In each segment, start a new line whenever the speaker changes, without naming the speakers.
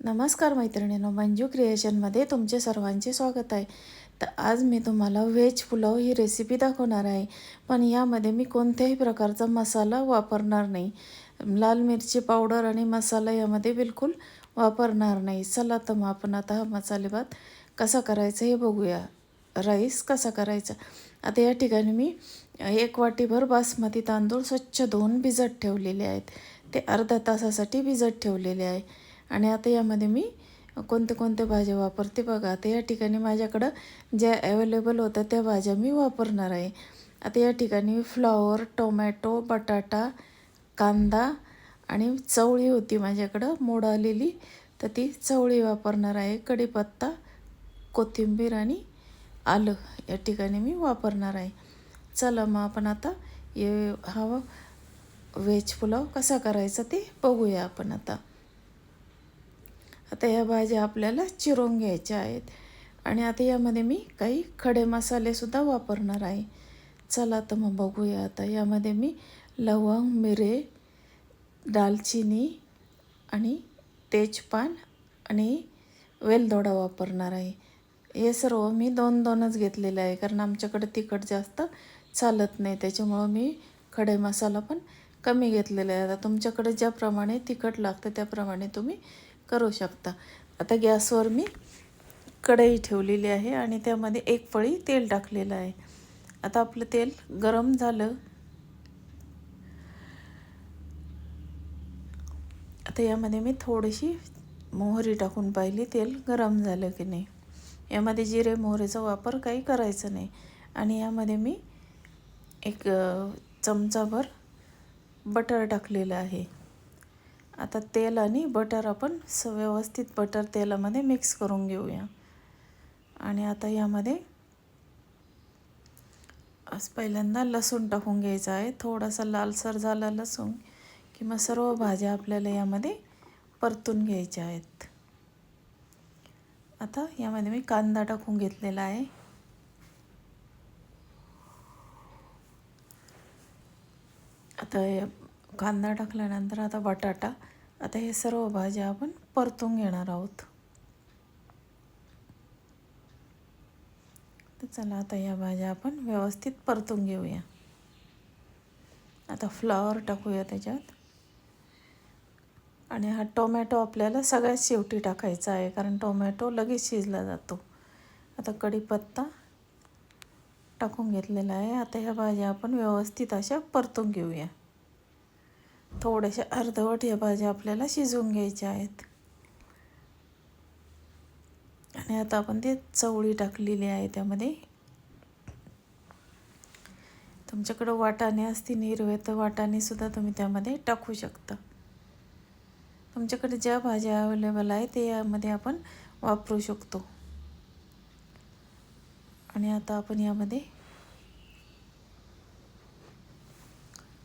नमस्कार मैत्रिणींनो, मंजू क्रिएशनमध्ये तुमचे सर्वांचे स्वागत आहे. तर आज मी तुम्हाला व्हेज पुलाव ही रेसिपी दाखवणार आहे. पण यामध्ये मी कोणत्याही प्रकारचा मसाला वापरणार नाही. लाल मिरची पावडर आणि मसाला यामध्ये बिलकुल वापरणार नाही. चला तर मग आपण आता हा मसाले भात कसा करायचा हे बघूया. राईस कसा करायचा. आता या ठिकाणी मी 1 वाटीभर बासमती तांदूळ स्वच्छ धुवून भिजत ठेवलेले आहेत. ते अर्ध्या तासासाठी भिजत ठेवलेले आहे. आणि आता यामध्ये मी कोणत्या भाज्या वापरते बघा. आता या ठिकाणी माझ्याकडं ज्या अवेलेबल होत्या त्या भाज्या मी वापरणार आहे. आता या ठिकाणी फ्लॉवर, टोमॅटो, बटाटा, कांदा आणि चवळी होती माझ्याकडं मोड आलेली, तर ती चवळी वापरणार आहे. कढीपत्ता, कोथिंबीर आणि आलं या ठिकाणी मी वापरणार आहे. चला मग आपण आता हा व्हेज पुलाव कसा करायचा ते बघूया आपण आता. आता या भाज्या आपल्याला चिरून घ्यायच्या आहेत आणि आता यामध्ये मी काही खडे मसालेसुद्धा वापरणार आहे. चला तर मग बघूया. आता यामध्ये मी लवंग, मिरे, दालचिनी आणि तेजपान आणि वेलदोडा वापरणार आहे. हे सर्व मी 2-2च घेतलेलं आहे, कारण आमच्याकडे तिखट जास्त चालत नाही. त्याच्यामुळं मी खडे मसाला पण कमी घेतलेला आहे. आता तुमच्याकडे ज्याप्रमाणे तिखट लागतं त्याप्रमाणे तुम्ही करू शकता. आता गॅसवर मी कढई ठेवलेली आहे आणि त्यामध्ये 1 पळी तेल टाकलेलं आहे. आता आपलं तेल गरम झालं. आता यामध्ये मी थोडीशी मोहरी टाकून पाहिली तेल गरम झालं की नाही. यामध्ये जिरे मोहरीचा वापर काही करायचा नाही. आणि यामध्ये मी 1 चमचाभर बटर टाकलेलं आहे. आता तेल आणि बटर आपण व्यवस्थित बटर तेलामध्ये मिक्स करून घेऊया. आणि आता यामध्ये पहिल्यांदा लसूण टाकून घ्यायचा आहे. थोडासा लालसर झाला लसूण की मग सर्व भाज्या आपल्याला यामध्ये परतून घ्यायच्या आहेत. आता यामध्ये मी कांदा टाकून घेतलेला आहे. आता कांदा टाकल्यानंतर आता बटाटा, आता हे सर्व भाज्या आपण परतून घेणार आहोत. तर चला आता या भाज्या आपण व्यवस्थित परतून घेऊया. आता फ्लॉवर टाकूया त्याच्यात. आणि हा टोमॅटो आपल्याला सगळ्यात शेवटी टाकायचा आहे, कारण टोमॅटो लगेच शिजला जातो. आता कढीपत्ता टाकून घेतलेला आहे. आता ह्या भाज्या आपण व्यवस्थित अशा परतून घेऊया. थोड्याशा अर्धवट या भाज्या आपल्याला शिजवून घ्यायच्या आहेत. आणि आता आपण ते चवळी टाकलेली आहे त्यामध्ये. तुमच्याकडं वाटाणे असतील हिरवे तर वाटाणेसुद्धा तुम्ही त्यामध्ये टाकू शकता. तुमच्याकडे ज्या भाज्या अवेलेबल आहे ते यामध्ये आपण वापरू शकतो. आणि आता आपण यामध्ये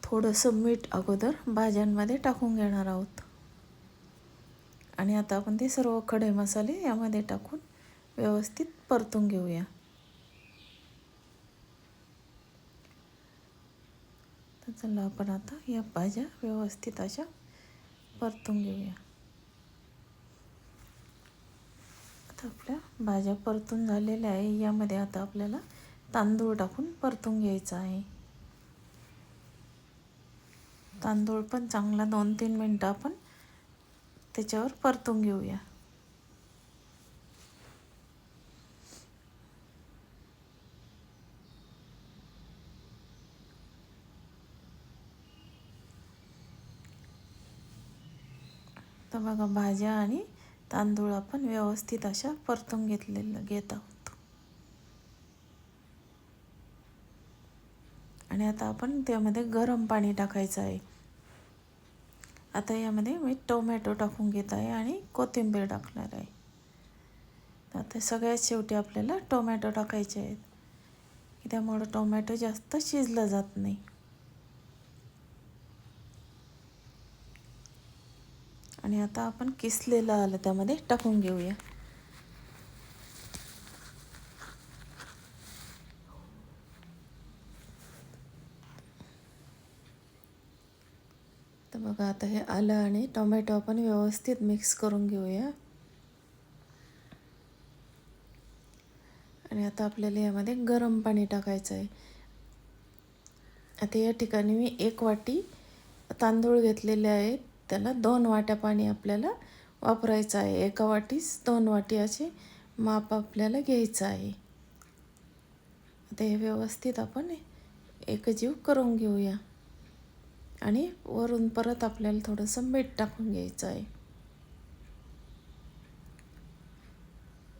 थोडंसं मीठ अगोदर भाज्यांमध्ये टाकून घेणार आहोत. आणि आता आपण ते सर्व खडे मसाले यामध्ये टाकून व्यवस्थित परतून घेऊया. तर चला आपण आता या भाज्या व्यवस्थित अशा परतून घेऊया. आता आपल्या भाज्या परतून झालेल्या आहे. यामध्ये आता आपल्याला तांदूळ टाकून परतून घ्यायचा आहे. तांदूळ पण चांगला 2-3 मिनटं आपण त्याच्यावर परतून घेऊया. तर बघा भाज्या आणि तांदूळ आपण व्यवस्थित अशा परतून घेत आहोत. आणि आता आपण त्यामध्ये गरम पाणी टाकायचं आहे. आता यामध्ये मी टोमॅटो टाकून घेत आहे आणि कोथिंबीर टाकणार आहे. आता सगळ्यात शेवटी आपल्याला टोमॅटो टाकायचे आहेत, की त्यामुळं टोमॅटो जास्त शिजलं जात नाही. आणि आता आपण किसलेलं आलं त्यामध्ये टाकून घेऊया. तर बघा आता हे आलं आणि टोमॅटो आपण व्यवस्थित मिक्स करून घेऊया. आणि आता आपल्याला यामध्ये गरम पाणी टाकायचं आहे. आता या ठिकाणी मी 1 वाटी तांदूळ घेतलेले आहेत. त्याला 2 वाट्या पाणी आपल्याला वापरायचं आहे. एका वाटीस 2 वाटी असे माप आपल्याला घ्यायचं आहे. आता हे व्यवस्थित आपण एकजीव करून घेऊया आणि वरून परत आपल्याला थोडंसं मीठ टाकून घ्यायचं आहे.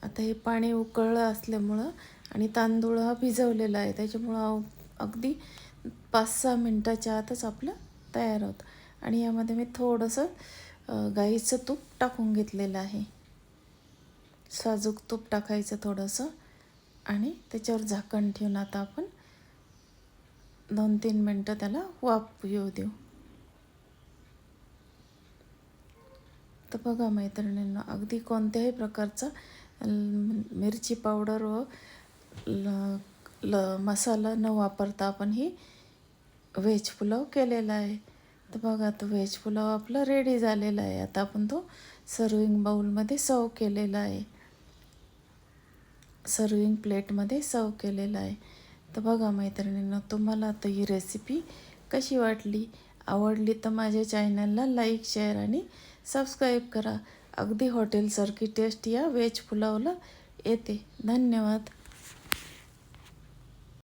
आता हे पाणी उकळलं असल्यामुळं आणि तांदूळ हा भिजवलेला आहे त्याच्यामुळं अगदी 5-6 मिनटाच्या आतच आपलं तयार होतं. आणि यामध्ये मी थोडंसं गाईचं तूप टाकून घेतलेलं आहे. साजूक तूप टाकायचं थोडंसं आणि त्याच्यावर झाकण ठेवून आता आपण 2-3 मिनटं त्याला वाफ येऊ देऊ. तर बघा मैत्रिणींनो, अगदी कोणत्याही प्रकारचा मिरची पावडर व मसाला न वापरता आपण ही व्हेज पुलाव केलेला आहे. तर बघा, तो व्हेज पुलाव आपला रेडी झालेला आहे. आता आपण तो सर्विंग बाउलमध्ये सर्व केलेला आहे, सर्विंग प्लेटमध्ये सर्व केलेला आहे. तर बघा मैत्रिणींनो, तुम्हाला आता ही रेसिपी कशी वाटली, आवडली तर माझ्या चॅनलला लाईक, शेअर आणि सबस्क्राईब करा. अगदी हॉटेलसारखी टेस्ट या व्हेज पुलावला येते. धन्यवाद.